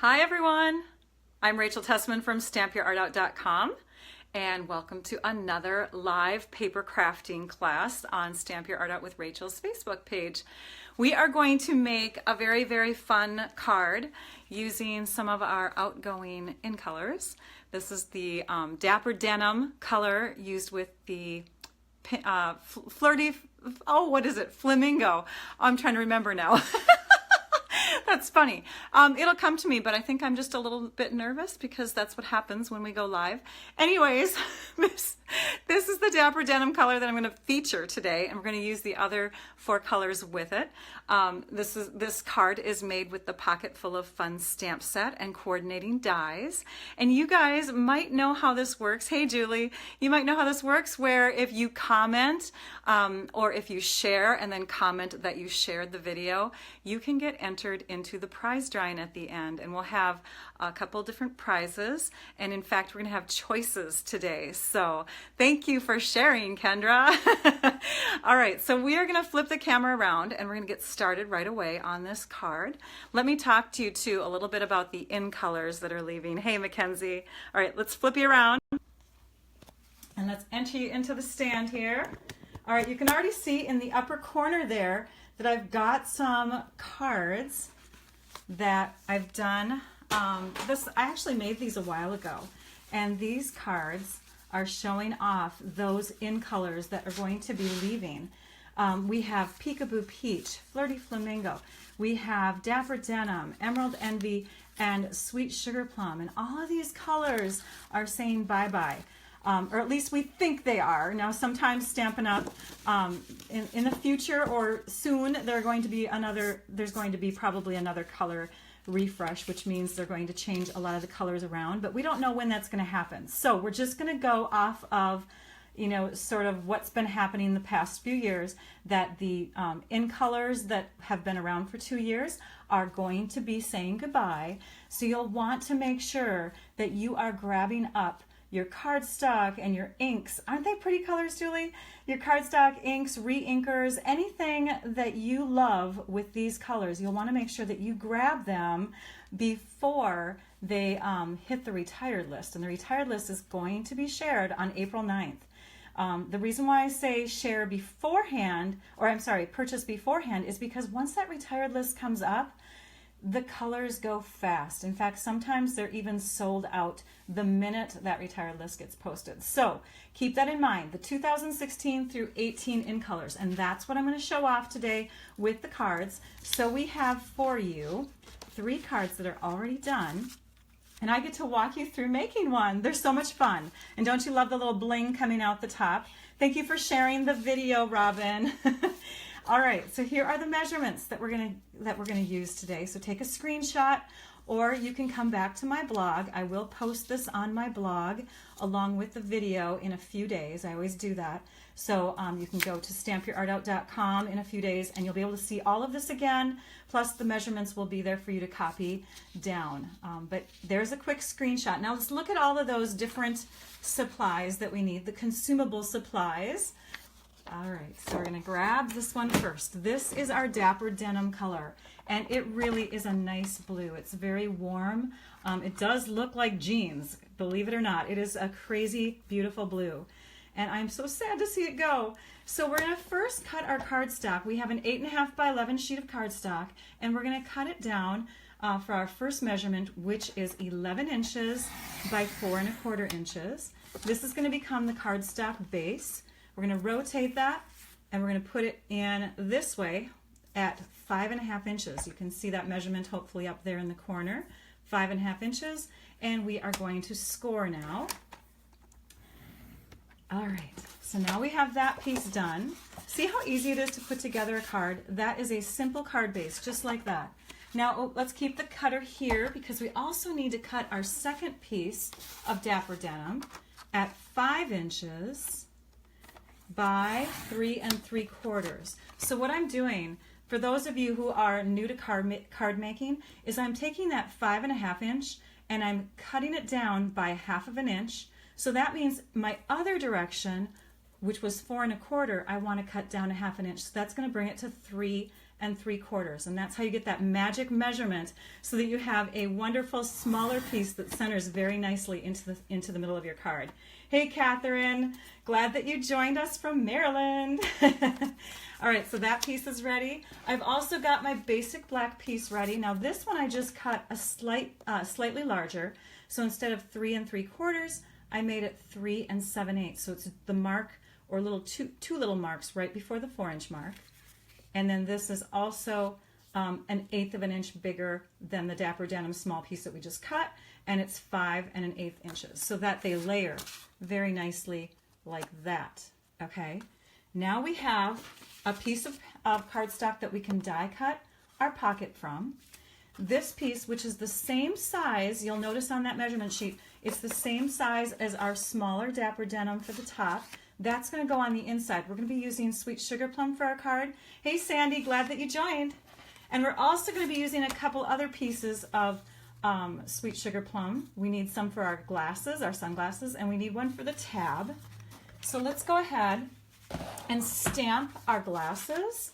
Hi everyone, I'm Rachel Tessman from StampYourArtOut.com and welcome to another live paper crafting class on Stamp Your Art Out with Rachel's Facebook page. We are going to make a very fun card using some of our outgoing in colors. This is the Dapper Denim color used with the flirty, what is it, flamingo. I'm trying to remember now. That's funny. It'll come to me, but I think I'm just a little bit nervous because that's what happens when we go live. Anyways, this is the Dapper Denim color that I'm going to feature today, and we're going to use the other 4 colors with it. This card is made with the Pocketful of Fun stamp set and coordinating dies. And you guys might know how this works. Hey, Julie, you might know how this works, where if you comment or if you share and then comment that you shared the video, you can get entered into the prize drawing at the end, and we'll have a couple different prizes, and in fact we're going to have choices today. So thank you for sharing, Kendra. All right, so we are going to flip the camera around and we're going to get started right away on this card. Let me talk to you too a little bit about the in colors that are leaving. Hey, Mackenzie. All right, let's flip you around and let's enter you into the stand here. All right, you can already see in the upper corner there that I've got some cards that I've done. I actually made these a while ago, and these cards are showing off those in colors that are going to be leaving. We have Peekaboo Peach, Flirty Flamingo, we have Dapper Denim, Emerald Envy, and Sweet Sugar Plum, and all of these colors are saying bye-bye. Or at least we think they are. Now sometimes Stampin' Up! In the future or soon there's going to be probably another color refresh, which means they're going to change a lot of the colors around, but we don't know when that's going to happen. So we're just going to go off of, sort of what's been happening the past few years, that the in colors that have been around for 2 years are going to be saying goodbye. So you'll want to make sure that you are grabbing up your cardstock and your inks. Aren't they pretty colors, Julie? Your cardstock, inks, re-inkers, anything that you love with these colors, you'll want to make sure that you grab them before they hit the retired list. And the retired list is going to be shared on April 9th. The reason why I say share beforehand, or I'm sorry, purchase beforehand, is because once that retired list comes up, the colors go fast. In fact, sometimes they're even sold out the minute that retired list gets posted. So keep that in mind, the 2016 through 18 in colors, and that's what I'm going to show off today with the cards. So we have for you 3 cards that are already done, and I get to walk you through making one. They're so much fun. And don't you love the little bling coming out the top? Thank you for sharing the video, Robin. All right, so here are the measurements that we're gonna use today. So take a screenshot, or you can come back to my blog. I will post this on my blog along with the video in a few days. I always do that. So you can go to StampYourArtOut.com in a few days, and you'll be able to see all of this again. Plus the measurements will be there for you to copy down. But there's a quick screenshot. Now let's look at all of those different supplies that we need, the consumable supplies. All right, so we're going to grab this one first. This is our Dapper Denim color, and it really is a nice blue. It's very warm. It does look like jeans, believe it or not. It is a crazy, beautiful blue, and I'm so sad to see it go. So we're going to first cut our cardstock. We have an 8.5 by 11 sheet of cardstock, and we're going to cut it down for our first measurement, which is 11 inches by 4¼ inches. This is going to become the cardstock base. We're going to rotate that, and we're going to put it in this way at 5.5 inches. You can see that measurement hopefully up there in the corner, 5.5 inches, and we are going to score now. All right, so now we have that piece done. See how easy it is to put together a card? That is a simple card base, just like that. Now let's keep the cutter here, because we also need to cut our second piece of Dapper Denim at 5 inches by 3 3/4. So what I'm doing, for those of you who are new to card making, is I'm taking that 5.5 inch and I'm cutting it down by 1/2 inch. So that means my other direction, which was 4 1/4, I want to cut down 1/2 inch. So that's going to bring it to 3 3/4. And that's how you get that magic measurement so that you have a wonderful smaller piece that centers very nicely into the middle of your card. Hey, Catherine, glad that you joined us from Maryland. All right, so that piece is ready. I've also got my basic black piece ready. Now this one I just cut a slightly larger. So instead of 3 3/4, I made it 3 7/8. So it's the mark or two little marks right before the 4-inch mark. And then this is also 1/8 of an inch bigger than the Dapper Denim small piece that we just cut, and it's 5 1/8 inches, so that they layer very nicely like that. Okay, now we have a piece of cardstock that we can die cut our pocket from. This piece, which is the same size, you'll notice on that measurement sheet, it's the same size as our smaller Dapper Denim for the top. That's going to go on the inside. We're going to be using Sweet Sugar Plum for our card. Hey Sandy, glad that you joined. And we're also going to be using a couple other pieces of Sweet Sugar Plum. We need some for our glasses, our sunglasses, and we need one for the tab. So let's go ahead and stamp our glasses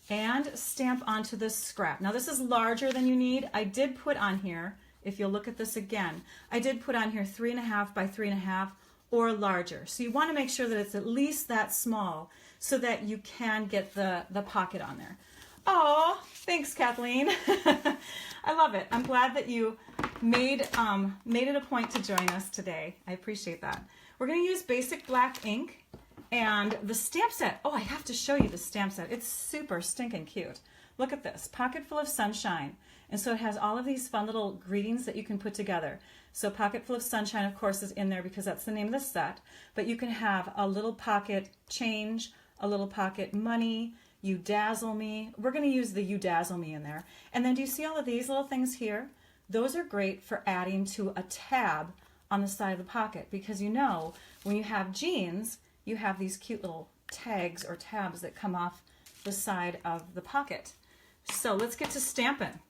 and stamp onto this scrap. Now this is larger than you need. I did put on here, if you'll look at this again, I did put on here 3.5 by 3.5 or larger. So you want to make sure that it's at least that small so that you can get the pocket on there. Oh, thanks, Kathleen. I love it. I'm glad that you made it a point to join us today. I appreciate that. We're going to use basic black ink and the stamp set. Oh, I have to show you the stamp set. It's super stinking cute. Look at this, Pocketful of Sunshine. And so it has all of these fun little greetings that you can put together. So Pocketful of Sunshine, of course, is in there because that's the name of the set. But you can have a little pocket change, a little pocket money, You Dazzle Me. We're going to use the You Dazzle Me in there. And then do you see all of these little things here? Those are great for adding to a tab on the side of the pocket because you know when you have jeans, you have these cute little tags or tabs that come off the side of the pocket. So let's get to stamping.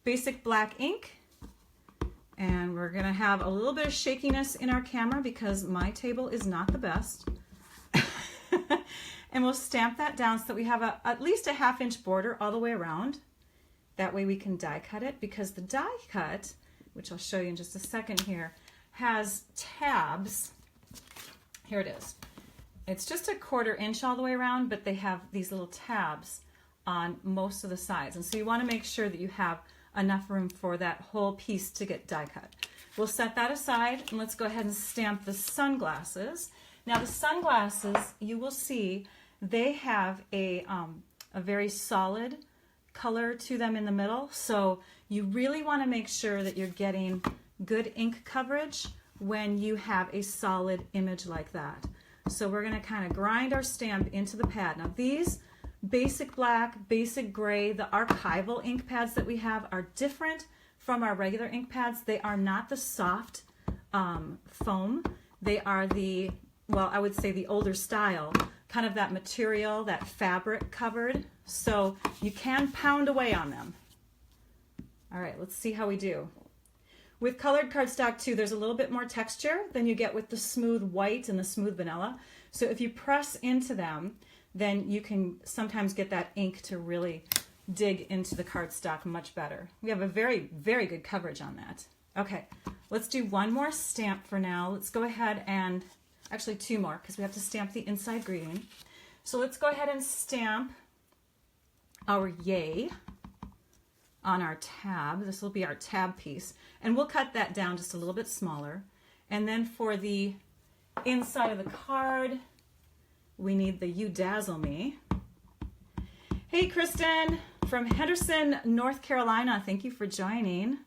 Basic black ink. And we're going to have a little bit of shakiness in our camera because my table is not the best. And we'll stamp that down so that we have at least a 1/2 inch border all the way around. That way we can die cut it because the die cut, which I'll show you in just a second here, has tabs. Here it is. It's just a 1/4 inch all the way around, but they have these little tabs on most of the sides. And so you want to make sure that you have enough room for that whole piece to get die cut. We'll set that aside and let's go ahead and stamp the sunglasses. Now the sunglasses, you will see they have a very solid color to them in the middle. So you really want to make sure that you're getting good ink coverage when you have a solid image like that. So we're going to kind of grind our stamp into the pad. Now these basic black, basic gray, the archival ink pads that we have are different from our regular ink pads. They are not the soft foam. They are the, well, I would say the older style, kind of that material, that fabric covered. So you can pound away on them. All right, let's see how we do. With colored cardstock too, there's a little bit more texture than you get with the smooth white and the smooth vanilla. So if you press into them, then you can sometimes get that ink to really dig into the cardstock much better. We have a very, very good coverage on that. Okay, let's do one more stamp for now. Let's go ahead and, actually 2 more because we have to stamp the inside greeting. So let's go ahead and stamp our yay on our tab. This will be our tab piece. And we'll cut that down just a little bit smaller. And then for the inside of the card, we need the You Dazzle Me. Hey, Kristen from Henderson, North Carolina. Thank you for joining.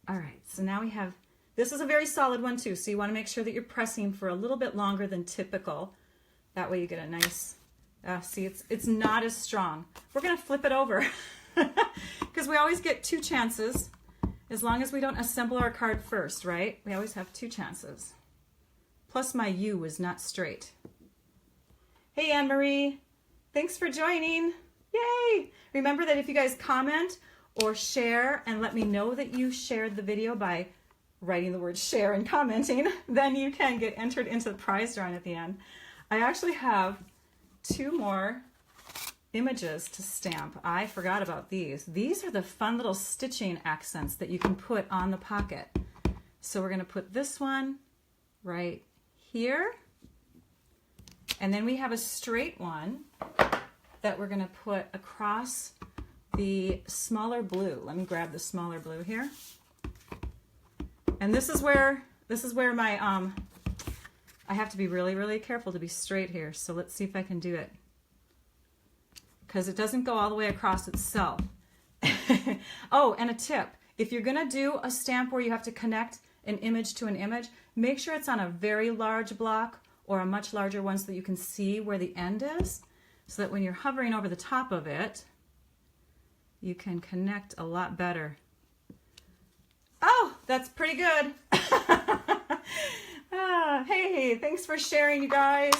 All right, so now we have, this is a very solid one too, so you want to make sure that you're pressing for a little bit longer than typical. That way you get a nice, see, it's not as strong. We're going to flip it over because we always get 2 chances as long as we don't assemble our card first, right? We always have 2 chances. Plus my U was not straight. Hey, Anne-Marie, thanks for joining. Yay! Remember that if you guys comment or share and let me know that you shared the video by writing the word share and commenting, then you can get entered into the prize drawing at the end. I actually have 2 more images to stamp. I forgot about these. These are the fun little stitching accents that you can put on the pocket. So we're going to put this one right here. And then we have a straight one that we're going to put across the smaller blue. Let me grab the smaller blue here. And this is where my I have to be really, really careful to be straight here. So let's see if I can do it, because it doesn't go all the way across itself. Oh, and a tip. If you're going to do a stamp where you have to connect an image to an image, make sure it's on a very large block or a much larger one so that you can see where the end is, so that when you're hovering over the top of it, you can connect a lot better. Oh, that's pretty good. Hey, thanks for sharing, you guys.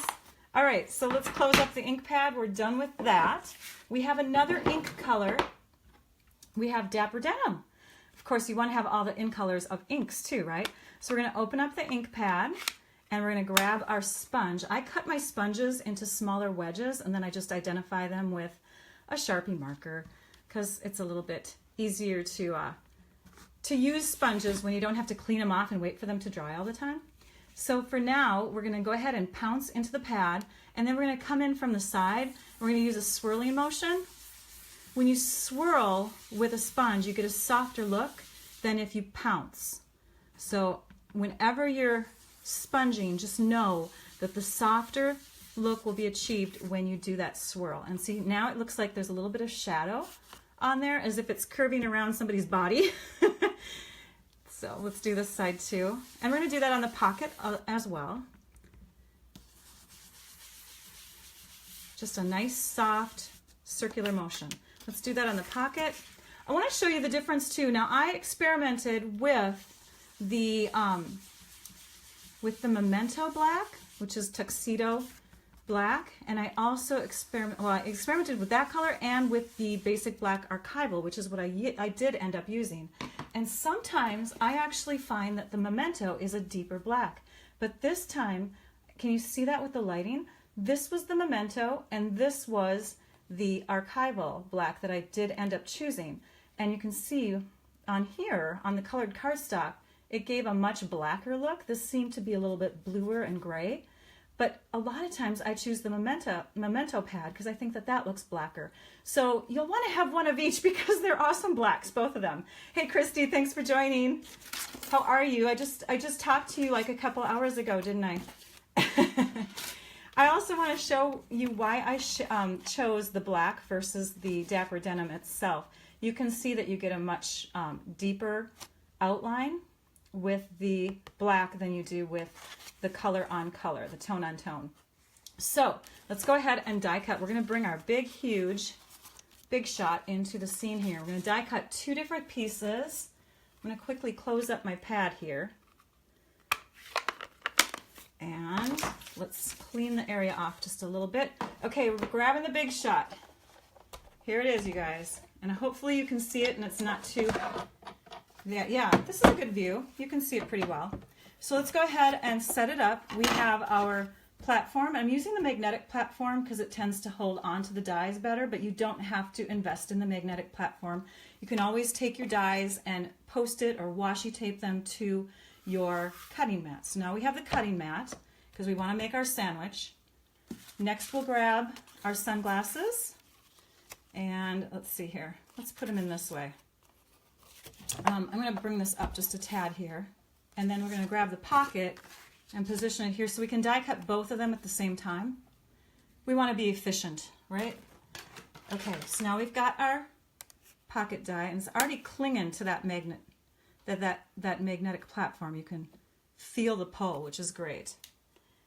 All right, so let's close up the ink pad. We're done with that. We have another ink color. We have Dapper Denim. Of course, you want to have all the in colors of inks too, right? So we're going to open up the ink pad and we're going to grab our sponge. I cut my sponges into smaller wedges and then I just identify them with a Sharpie marker because it's a little bit easier to use sponges when you don't have to clean them off and wait for them to dry all the time. So for now, we're going to go ahead and pounce into the pad, and then we're going to come in from the side. We're going to use a swirling motion. When you swirl with a sponge, you get a softer look than if you pounce. So whenever you're sponging, just know that the softer look will be achieved when you do that swirl. And see, now it looks like there's a little bit of shadow on there as if it's curving around somebody's body. So let's do this side too. And we're going to do that on the pocket as well. Just a nice, soft, circular motion. Let's do that on the pocket. I want to show you the difference too. Now I experimented with the Memento black, which is tuxedo black, and I also experimented with that color and with the basic black archival, which is what I did end up using. And sometimes I actually find that the Memento is a deeper black, but this time, can you see that with the lighting? This was the Memento and this was the archival black that I did end up choosing. And you can see on here, on the colored cardstock, it gave a much blacker look. This seemed to be a little bit bluer and gray. But a lot of times I choose the Memento pad because I think that that looks blacker. So you'll want to have one of each because they're awesome blacks, both of them. Hey, Christy, thanks for joining. How are you? I just talked to you like a couple hours ago, didn't I? I also want to show you why I chose the black versus the Dapper Denim itself. You can see that you get a much deeper outline with the black than you do with the color on color, the tone on tone. So let's go ahead and die cut. We're going to bring our big, huge, big shot into the scene here. We're going to die cut two different pieces. I'm going to quickly close up my pad here. And let's clean the area off just a little bit. Okay, we're grabbing the big shot. Here it is, you guys. And hopefully you can see it and it's not too... Yeah, this is a good view. You can see it pretty well. So let's go ahead and set it up. We have our platform. I'm using the magnetic platform because it tends to hold on to the dies better, but you don't have to invest in the magnetic platform. You can always take your dies and post it or washi tape them to your cutting mat. So now we have the cutting mat because we want to make our sandwich. Next we'll grab our sunglasses and let's see here. Let's put them in this way. I'm going to bring this up just a tad here. And then we're going to grab the pocket and position it here so we can die cut both of them at the same time. We want to be efficient, right? Okay, so now we've got our pocket die and it's already clinging to that magnet, that magnetic platform. You can feel the pull, which is great.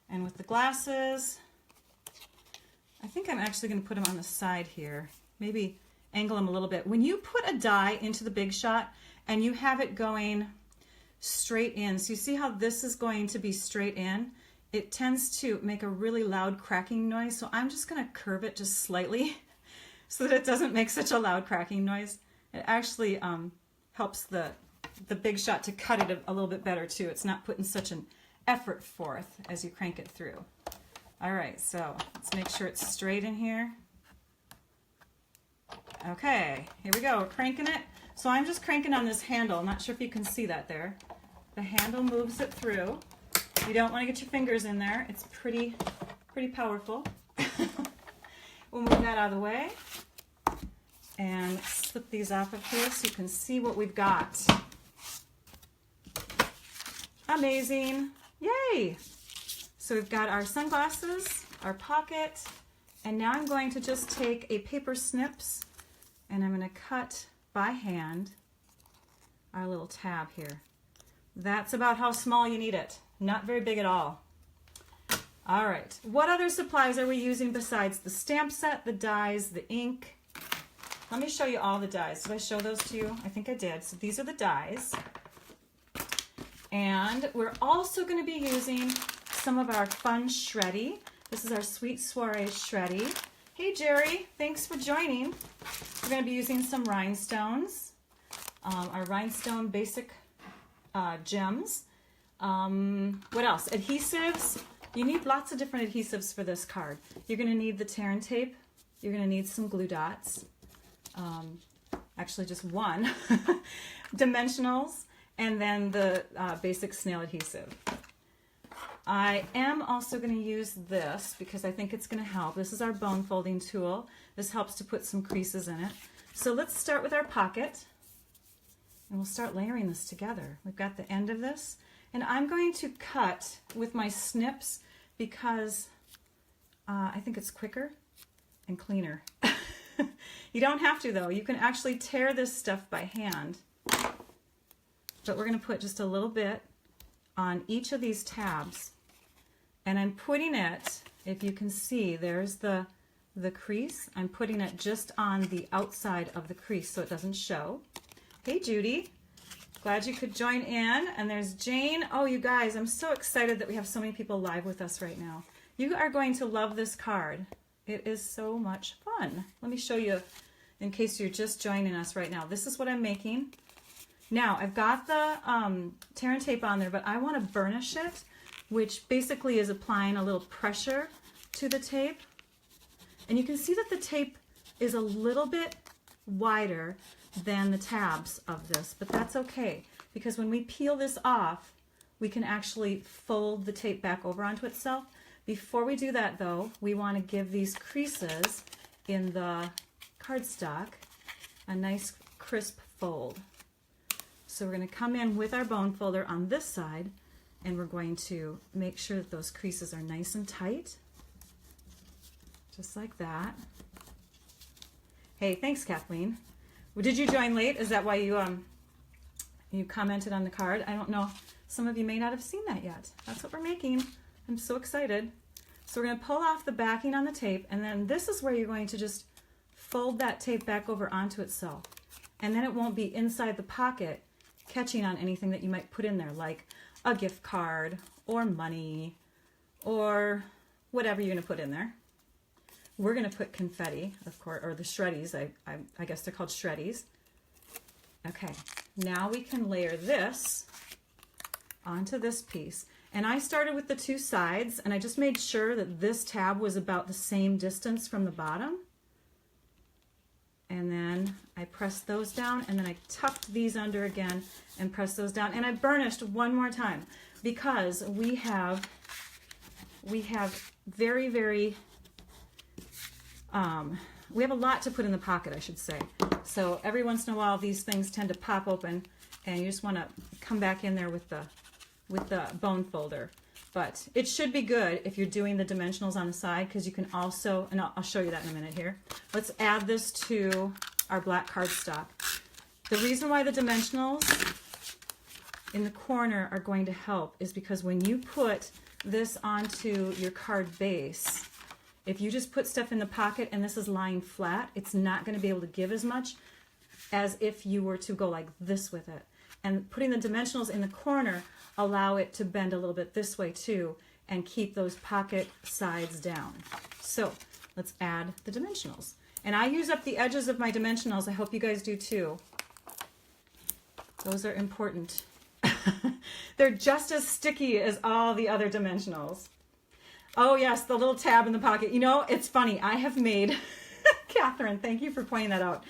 And with the glasses, I think I'm actually going to put them on the side here. Maybe angle them a little bit. When you put a die into the big shot and you have it going straight in, so you see how this is going to be straight in, it tends to make a really loud cracking noise. So I'm just going to curve it just slightly so that it doesn't make such a loud cracking noise. It actually helps the big shot to cut it a little bit better too. It's not putting such an effort forth as you crank it through. All right, so let's make sure it's straight in here. Okay, here we go. We're cranking it. So I'm just cranking on this handle. I'm not sure if you can see that there. The handle moves it through. You don't want to get your fingers in there. It's pretty powerful. We'll move that out of the way and slip these off of here so you can see what we've got. Amazing. Yay! So we've got our sunglasses, our pocket, and now I'm going to just take a paper snips and I'm going to cut by hand our little tab here. That's about how small you need it. Not very big at all. All right, what other supplies are we using besides the stamp set, the dies, the ink? Let me show you all the dies. Did I show those to you? I think I did. So these are the dies. And we're also going to be using some of our fun shreddy. This is our Sweet Soiree shreddy. Hey Jerry, thanks for joining. We're going to be using some rhinestones, our rhinestone basic gems. What else? Adhesives. You need lots of different adhesives for this card. You're going to need the tear and tape. You're going to need some glue dots. Actually just one. Dimensionals. And then the basic snail adhesive. I am also going to use this because I think it's going to help. This is our bone folding tool. This helps to put some creases in it. So let's start with our pocket. And we'll start layering this together. We've got the end of this. And I'm going to cut with my snips because I think it's quicker and cleaner. You don't have to though. You can actually tear this stuff by hand. But we're going to put just a little bit on each of these tabs. And I'm putting it, if you can see, there's the crease. I'm putting it just on the outside of the crease so it doesn't show. Hey Judy, glad you could join in. And there's Jane. Oh, you guys, I'm so excited that we have so many people live with us right now. You are going to love this card. It is so much fun. Let me show you in case you're just joining us right now. This is what I'm making. Now, I've got the tear and tape on there, but I want to burnish it, which basically is applying a little pressure to the tape. And you can see that the tape is a little bit wider than the tabs of this, but that's okay, because when we peel this off, we can actually fold the tape back over onto itself. Before we do that, though, we want to give these creases in the cardstock a nice crisp fold. So we're going to come in with our bone folder on this side, and we're going to make sure that those creases are nice and tight, just like that. Hey, thanks, Kathleen. Well, did you join late? Is that why you commented on the card? I don't know. Some of you may not have seen that yet. That's what we're making. I'm so excited. So we're going to pull off the backing on the tape, and then this is where you're going to just fold that tape back over onto itself. And then it won't be inside the pocket catching on anything that you might put in there, like a gift card or money or whatever you're going to put in there. We're going to put confetti, of course, or the shreddies. I guess they're called shreddies. Okay, now we can layer this onto this piece. And I started with the two sides, and I just made sure that this tab was about the same distance from the bottom. And then I pressed those down, and then I tucked these under again and pressed those down. And I burnished one more time because we have very, very, we have a lot to put in the pocket, I should say. So every once in a while, these things tend to pop open, and you just want to come back in there with the bone folder. But it should be good if you're doing the dimensionals on the side, because you can also, and I'll show you that in a minute here. Let's add this to our black cardstock. The reason why the dimensionals in the corner are going to help is because when you put this onto your card base, if you just put stuff in the pocket and this is lying flat, it's not going to be able to give as much as if you were to go like this with it. And putting the dimensionals in the corner allow it to bend a little bit this way too and keep those pocket sides down. So let's add the dimensionals. And I use up the edges of my dimensionals. I hope you guys do too. Those are important. They're just as sticky as all the other dimensionals. Oh yes, the little tab in the pocket. You know, it's funny. I have made, Catherine, thank you for pointing that out.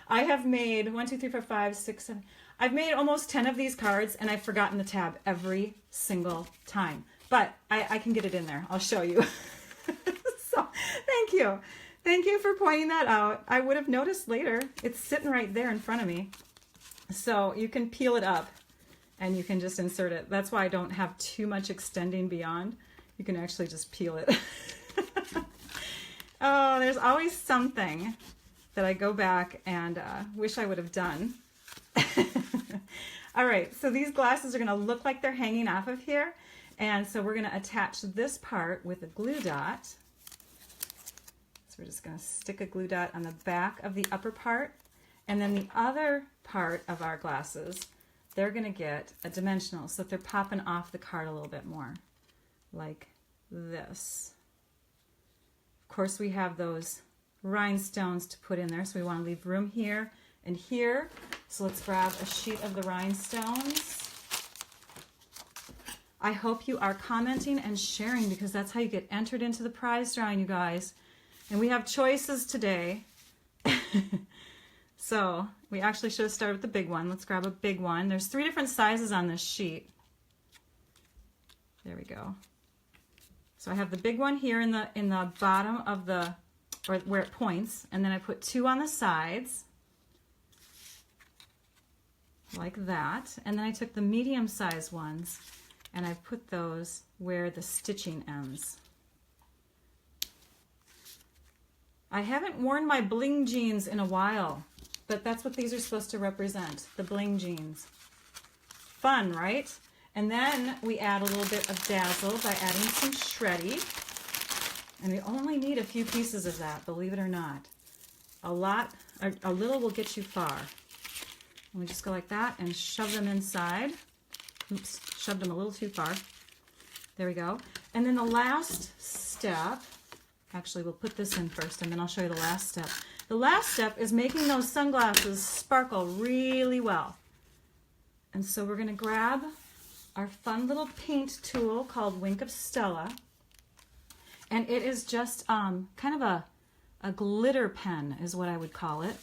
I have made 1, 2, 3, 4, 5, 6, 7. I've made almost 10 of these cards, and I've forgotten the tab every single time. But I can get it in there. I'll show you. So thank you. Thank you for pointing that out. I would have noticed later. It's sitting right there in front of me. So you can peel it up and you can just insert it. That's why I don't have too much extending beyond. You can actually just peel it. Oh, there's always something that I go back and wish I would have done. All right, so these glasses are going to look like they're hanging off of here. And so we're going to attach this part with a glue dot. So we're just going to stick a glue dot on the back of the upper part. And then the other part of our glasses, they're going to get a dimensional so that they're popping off the card a little bit more, like this. Of course, we have those rhinestones to put in there, so we want to leave room here and here. So let's grab a sheet of the rhinestones. I hope you are commenting and sharing because that's how you get entered into the prize drawing, you guys. And we have choices today. So we actually should have started with the big one. Let's grab a big one. There's 3 different sizes on this sheet. There we go. So I have the big one here in the bottom of the, or where it points, and then I put 2 on the sides, like that. And then I took the medium size ones and I put those where the stitching ends. I haven't worn my bling jeans in a while, but that's what these are supposed to represent, the bling jeans. Fun, right? And then we add a little bit of dazzle by adding some shreddy. And we only need a few pieces of that, believe it or not. A little will get you far. And we just go like that and shove them inside. Oops, shoved them a little too far. There we go. And then the last step, actually we'll put this in first and then I'll show you the last step. The last step is making those sunglasses sparkle really well. And so we're going to grab our fun little paint tool called Wink of Stella. And it is just kind of a glitter pen is what I would call it.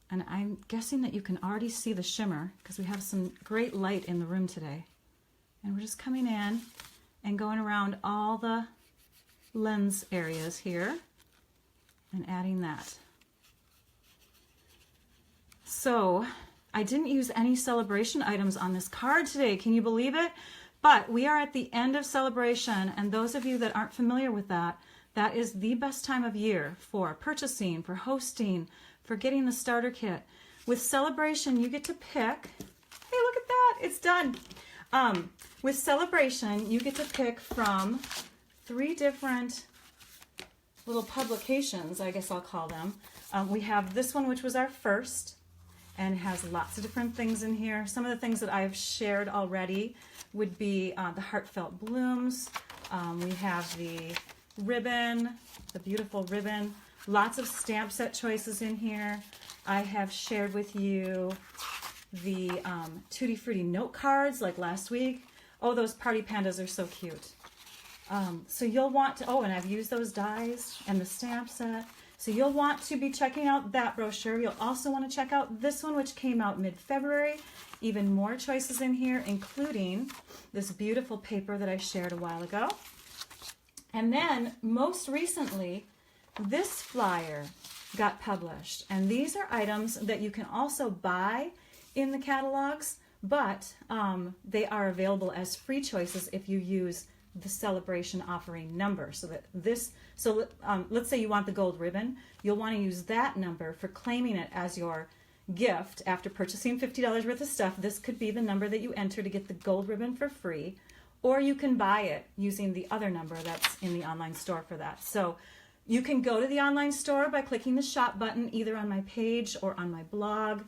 And I'm guessing that you can already see the shimmer because we have some great light in the room today. And we're just coming in and going around all the lens areas here and adding that. So I didn't use any celebration items on this card today. Can you believe it? But we are at the end of celebration, and those of you that aren't familiar with that, that is the best time of year for purchasing, for hosting, for getting the starter kit. With celebration, you get to pick. Hey, look at that. It's done. With celebration, you get to pick from 3 different little publications, I guess I'll call them. We have this one, which was our first, and it has lots of different things in here. Some of the things that I've shared already would be the Heartfelt Blooms. We have the ribbon, the beautiful ribbon. Lots of stamp set choices in here. I have shared with you the Tutti Frutti note cards like last week. Oh, those party pandas are so cute. So you'll want to, and I've used those dies and the stamp set. So you'll want to be checking out that brochure. You'll also want to check out this one, which came out mid-February. Even more choices in here, including this beautiful paper that I shared a while ago. And then, most recently, this flyer got published. And these are items that you can also buy in the catalogs, but they are available as free choices if you use the celebration offering number. So that let's say you want the gold ribbon, you'll want to use that number for claiming it as your gift after purchasing $50 worth of stuff. This could be the number that you enter to get the gold ribbon for free, or you can buy it using the other number that's in the online store for that. So you can go to the online store by clicking the shop button either on my page or on my blog,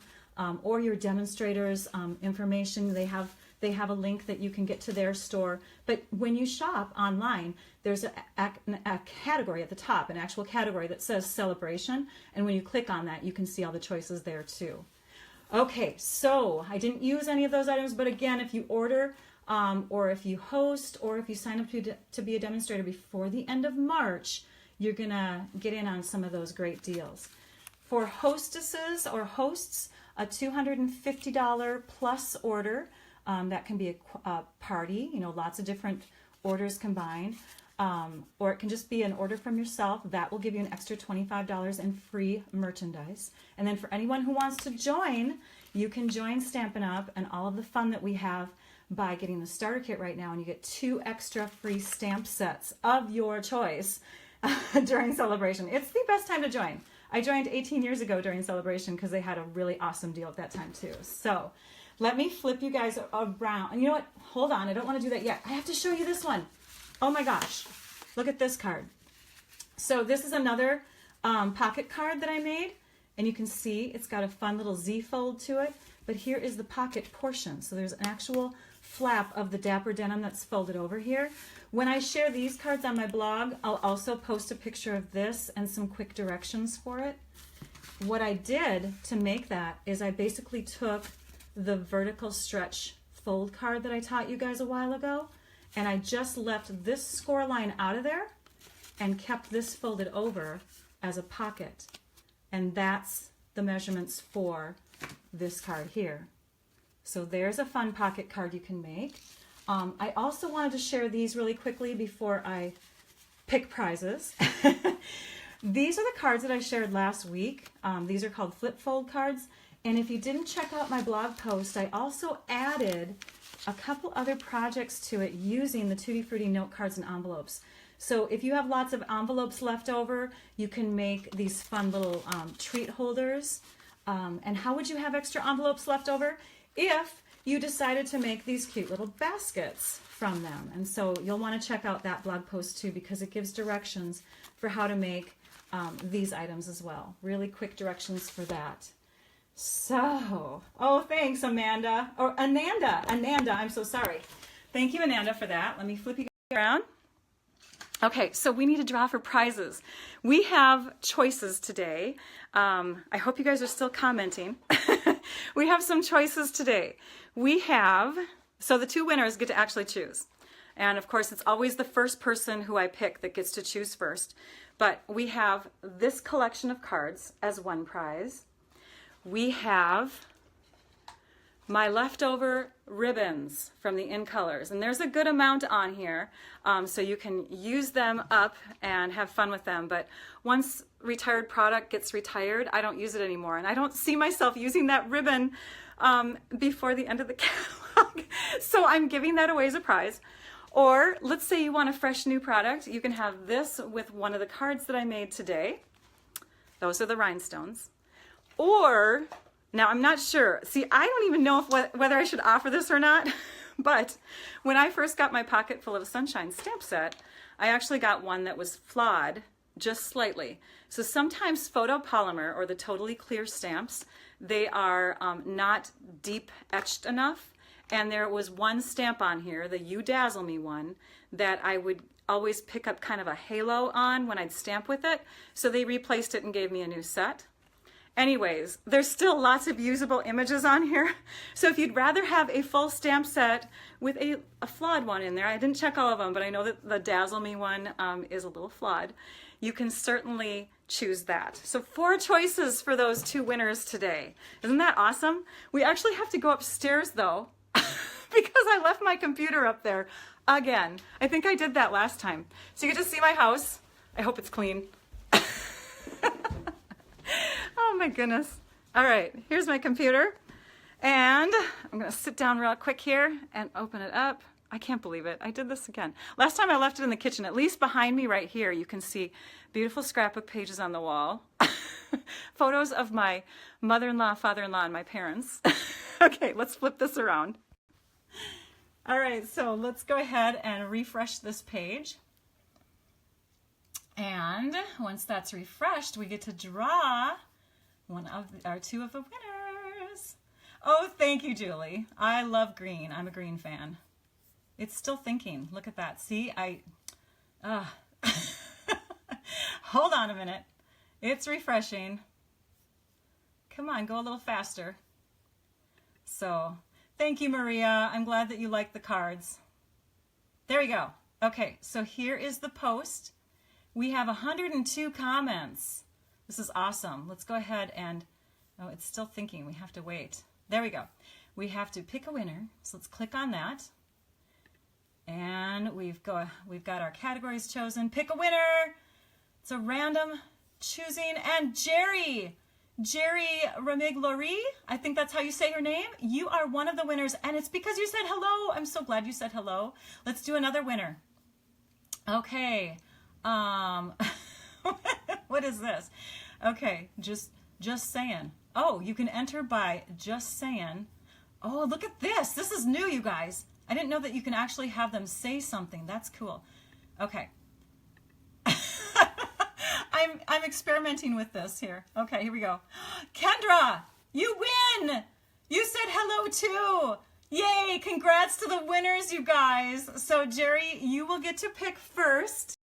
or your demonstrators information. They have a link that you can get to their store. But when you shop online, there's a category at the top, an actual category that says celebration. And when you click on that, you can see all the choices there too. Okay, so I didn't use any of those items, but again, if you order or if you host or if you sign up to be a demonstrator before the end of March, you're going to get in on some of those great deals. For hostesses or hosts, a $250 plus order, that can be a party, you know, lots of different orders combined, or it can just be an order from yourself. That will give you an extra $25 in free merchandise. And then for anyone who wants to join, you can join Stampin' Up! And all of the fun that we have by getting the starter kit right now, and you get 2 extra free stamp sets of your choice during Celebration. It's the best time to join. I joined 18 years ago during Celebration because they had a really awesome deal at that time too. So let me flip you guys around. And you know what? Hold on. I don't want to do that yet. I have to show you this one. Oh my gosh. Look at this card. So this is another pocket card that I made. And you can see it's got a fun little Z fold to it. But here is the pocket portion. So there's an actual flap of the Dapper denim that's folded over here. When I share these cards on my blog, I'll also post a picture of this and some quick directions for it. What I did to make that is I basically took the vertical stretch fold card that I taught you guys a while ago, and I just left this score line out of there and kept this folded over as a pocket. And that's the measurements for this card here. So there's a fun pocket card you can make. I also wanted to share these really quickly before I pick prizes. These are the cards that I shared last week. These are called flip fold cards. And if you didn't check out my blog post, I also added a couple other projects to it using the Tutti Frutti note cards and envelopes. So if you have lots of envelopes left over, you can make these fun little treat holders. And how would you have extra envelopes left over? If you decided to make these cute little baskets from them. And so you'll want to check out that blog post too, because it gives directions for how to make these items as well. Really quick directions for that. So, oh, thanks, Amanda. Or Ananda, I'm so sorry. Thank you, Ananda, for that. Let me flip you around. Okay, so we need to draw for prizes. We have choices today. I hope you guys are still commenting. We have some choices today. We have, so the 2 winners get to actually choose. And of course, it's always the first person who I pick that gets to choose first. But we have this collection of cards as one prize. We have my leftover ribbons from the In Colors, and there's a good amount on here, so you can use them up and have fun with them. But once retired product gets retired, I don't use it anymore, and I don't see myself using that ribbon before the end of the catalog. So I'm giving that away as a prize. Or let's say you want a fresh new product, you can have this with one of the cards that I made today. Those are the rhinestones. Or, now I'm not sure. See, I don't even know whether I should offer this or not, but when I first got my Pocketful of Sunshine stamp set, I actually got one that was flawed just slightly. So sometimes photopolymer or the totally clear stamps, they are not deep etched enough. And there was one stamp on here, the You Dazzle Me one, that I would always pick up kind of a halo on when I'd stamp with it. So they replaced it and gave me a new set. Anyways, there's still lots of usable images on here. So if you'd rather have a full stamp set with a flawed one in there, I didn't check all of them, but I know that the Dazzle Me one is a little flawed. You can certainly choose that. So 4 choices for those 2 winners today. Isn't that awesome? We actually have to go upstairs though, because I left my computer up there again. I think I did that last time. So you get to see my house. I hope it's clean. Oh my goodness. All right, here's my computer. And I'm gonna sit down real quick here and open it up. I can't believe it, I did this again. Last time I left it in the kitchen, at least behind me right here, you can see beautiful scrapbook pages on the wall. Photos of my mother-in-law, father-in-law, and my parents. Okay, let's flip this around. All right, so let's go ahead and refresh this page. And once that's refreshed, we get to draw one of our 2 of the winners. Oh, thank you, Julie. I love green. I'm a green fan. It's still thinking. Look at that. See, hold on a minute. It's refreshing. Come on, go a little faster. So, thank you, Maria. I'm glad that you like the cards. There we go. Okay, so here is the post We have 102 comments. This is awesome. Let's go ahead and, oh, it's still thinking. We have to wait. There we go. We have to pick a winner. So let's click on that. And we've got our categories chosen. Pick a winner. It's a random choosing. And Jerry Ramiglori, I think that's how you say her name. You are one of the winners, and it's because you said hello. I'm so glad you said hello. Let's do another winner. Okay. What is this? Okay, just saying. Oh, you can enter by just saying. Oh, look at this. This is new, you guys. I didn't know that you can actually have them say something. That's cool. Okay. I'm experimenting with this here. Okay, here we go. Kendra, you win! You said hello too! Yay! Congrats to the winners, you guys. So Jerry, you will get to pick first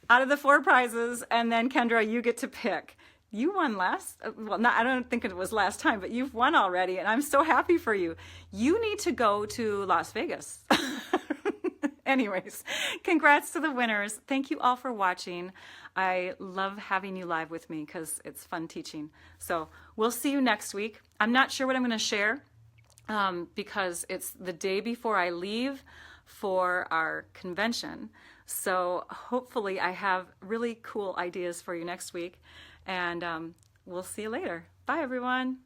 out of the 4 prizes, and then Kendra, you get to pick. You won last, well, I don't think it was last time, but you've won already, and I'm so happy for you. You need to go to Las Vegas. Anyways, congrats to the winners. Thank you all for watching. I love having you live with me because it's fun teaching. So we'll see you next week. I'm not sure what I'm going to share because it's the day before I leave for our convention. So hopefully I have really cool ideas for you next week. And we'll see you later. Bye, everyone.